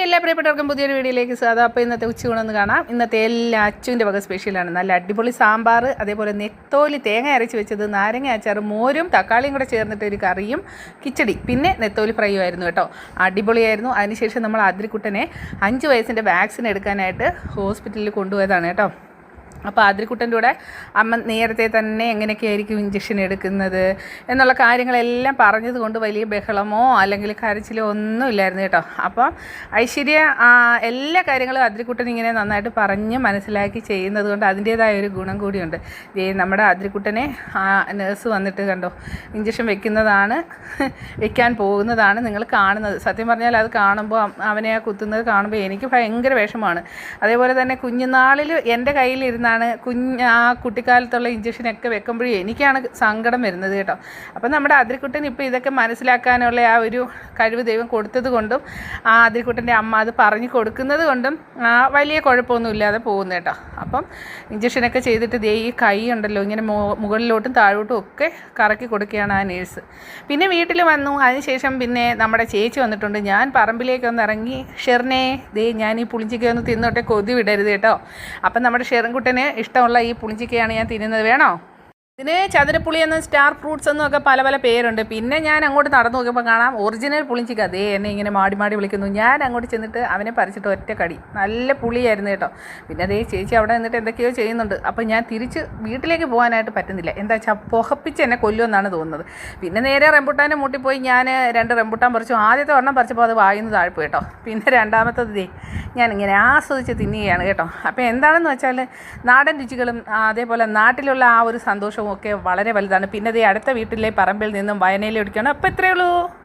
എല്ലാ പ്രിയപ്പെട്ടവർക്കും പുതിയൊരു വീഡിയോയിലേക്ക് സ്വാഗതം. അപ്പോൾ ഇന്നത്തെ ഉച്ചയൂണൊന്ന് കാണാം. ഇന്നത്തെ എല്ലാ അച്ചുവിൻ്റെ വക സ്പെഷ്യലാണ്. നല്ല അടിപൊളി സാമ്പാർ, അതേപോലെ നെത്തോലി തേങ്ങ അരച്ച് വെച്ചത്, നാരങ്ങ അച്ചാറ്, മോരും തക്കാളിയും കൂടെ ചേർന്നിട്ട് ഒരു കറിയും, കിച്ചടി, പിന്നെ നെത്തോലി ഫ്രൈയും ആയിരുന്നു കേട്ടോ. അടിപൊളിയായിരുന്നു. അതിനുശേഷം നമ്മൾ ആതിരക്കുട്ടനെ 5 വയസ്സിൻ്റെ വാക്സിൻ എടുക്കാനായിട്ട് ഹോസ്പിറ്റലിൽ കൊണ്ടുപോയതാണ് കേട്ടോ. അപ്പോൾ ആതിരക്കുട്ടൻ്റെ കൂടെ അമ്മ നേരത്തെ തന്നെ എങ്ങനെയൊക്കെ ആയിരിക്കും ഇഞ്ചക്ഷൻ എടുക്കുന്നത് എന്നുള്ള കാര്യങ്ങളെല്ലാം പറഞ്ഞത് കൊണ്ട് വലിയ ബഹളമോ അല്ലെങ്കിൽ കരച്ചിലോ ഒന്നും ഇല്ലായിരുന്നു കേട്ടോ. അപ്പം ഐശ്വര്യ എല്ലാ കാര്യങ്ങളും ആതിരക്കുട്ടൻ ഇങ്ങനെ നന്നായിട്ട് പറഞ്ഞ് മനസ്സിലാക്കി ചെയ്യുന്നത് കൊണ്ട് അതിൻ്റേതായ ഒരു ഗുണം കൂടിയുണ്ട്. നമ്മുടെ ആതിരക്കുട്ടനെ നേഴ്സ് വന്നിട്ട് കണ്ടോ ഇഞ്ചക്ഷൻ വെക്കാൻ പോകുന്നതാണ് നിങ്ങൾ കാണുന്നത്. സത്യം പറഞ്ഞാൽ അത് കാണുമ്പോൾ അവനെ കുത്തുന്നത് കാണുമ്പോൾ എനിക്ക് ഭയങ്കര വിഷമമാണ്. അതേപോലെ തന്നെ കുഞ്ഞുനാളിൽ എൻ്റെ കയ്യിലിരുന്ന കുട്ടിക്കാലത്തുള്ള ഇഞ്ചക്ഷനൊക്കെ വെക്കുമ്പോഴേ എനിക്കാണ് സങ്കടം വരുന്നത് കേട്ടോ. അപ്പം നമ്മുടെ ആതിരക്കുട്ടൻ ഇപ്പോൾ ഇതൊക്കെ മനസ്സിലാക്കാനുള്ള ആ ഒരു കഴിവ് ദൈവം കൊടുത്തത് കൊണ്ടും ആതിരക്കുട്ടൻ്റെ അമ്മ അത് പറഞ്ഞു കൊടുക്കുന്നത് കൊണ്ടും വലിയ കുഴപ്പമൊന്നുമില്ലാതെ പോകുന്നു കേട്ടോ. അപ്പം ഇഞ്ചക്ഷനൊക്കെ ചെയ്തിട്ട് ഈ കൈ ഉണ്ടല്ലോ ഇങ്ങനെ മുകളിലോട്ടും താഴോട്ടും ഒക്കെ കറക്കി കൊടുക്കുകയാണ് ആ നേഴ്സ്. പിന്നെ വീട്ടിൽ വന്നു. അതിനുശേഷം പിന്നെ നമ്മുടെ ചേച്ചി വന്നിട്ടുണ്ട്. ഞാൻ പറമ്പിലേക്കൊന്ന് ഇറങ്ങി, ഷെറിനെ ഞാൻ ഈ പുളിഞ്ചിക്കയൊന്ന് തിന്നോട്ടെ, കൊതി വിടരുത് കേട്ടോ. അപ്പം നമ്മുടെ ഷെറിൻകുട്ടന് ഇഷ്ടമുള്ള ഈ പുളിഞ്ചിക്കയാണ് ഞാൻ തിന്നുന്നത്. വേണോ? ഇതിന് ചതുരപ്പുളി എന്നും സ്റ്റാർ ഫ്രൂട്ട്സ് എന്നും ഒക്കെ പല പല പേരുണ്ട്. പിന്നെ ഞാൻ അങ്ങോട്ട് നടന്നു നോക്കിയപ്പോൾ കാണാം ഒറിജിനൽ പുളിഞ്ചിക്ക. അതേ എന്നെ ഇങ്ങനെ മാടി മാടി വിളിക്കുന്നു. ഞാൻ അങ്ങോട്ട് ചെന്നിട്ട് അവനെ പറിച്ചിട്ട് ഒറ്റ കടി. നല്ല പുളിയായിരുന്നു കേട്ടോ. പിന്നെ അതേ ചേച്ചി അവിടെ നിന്നിട്ട് എന്തൊക്കെയോ ചെയ്യുന്നുണ്ട്. അപ്പോൾ ഞാൻ തിരിച്ച് വീട്ടിലേക്ക് പോകാനായിട്ട് പറ്റുന്നില്ല. എന്താ വെച്ചാൽ പുകപ്പിച്ച് എന്നെ കൊല്ലുമെന്നാണ് തോന്നുന്നത്. പിന്നെ നേരെ റംബുട്ടാൻ്റെ മൂട്ടിൽ പോയി ഞാൻ 2 റംബുട്ടാൻ പറിച്ചു. ആദ്യത്തെ ഒരെണ്ണം പറിച്ചപ്പോൾ അത് വായിന്ന് താഴ്പ്പ് കേട്ടോ. പിന്നെ രണ്ടാമത്തത് ഞാനിങ്ങനെ ആസ്വദിച്ച് തിന്നുകയാണ് കേട്ടോ. അപ്പോൾ എന്താണെന്ന് വെച്ചാൽ നാടൻ രുചികളും അതേപോലെ നാട്ടിലുള്ള ആ ഒരു സന്തോഷവും ഒക്കെ വളരെ വലുതാണ്. പിന്നെ അടുത്ത വീട്ടിലെ പറമ്പിൽ നിന്നും വയനയില ഒടിക്കണം. അപ്പോൾ ഇത്രയേ ഉള്ളൂ.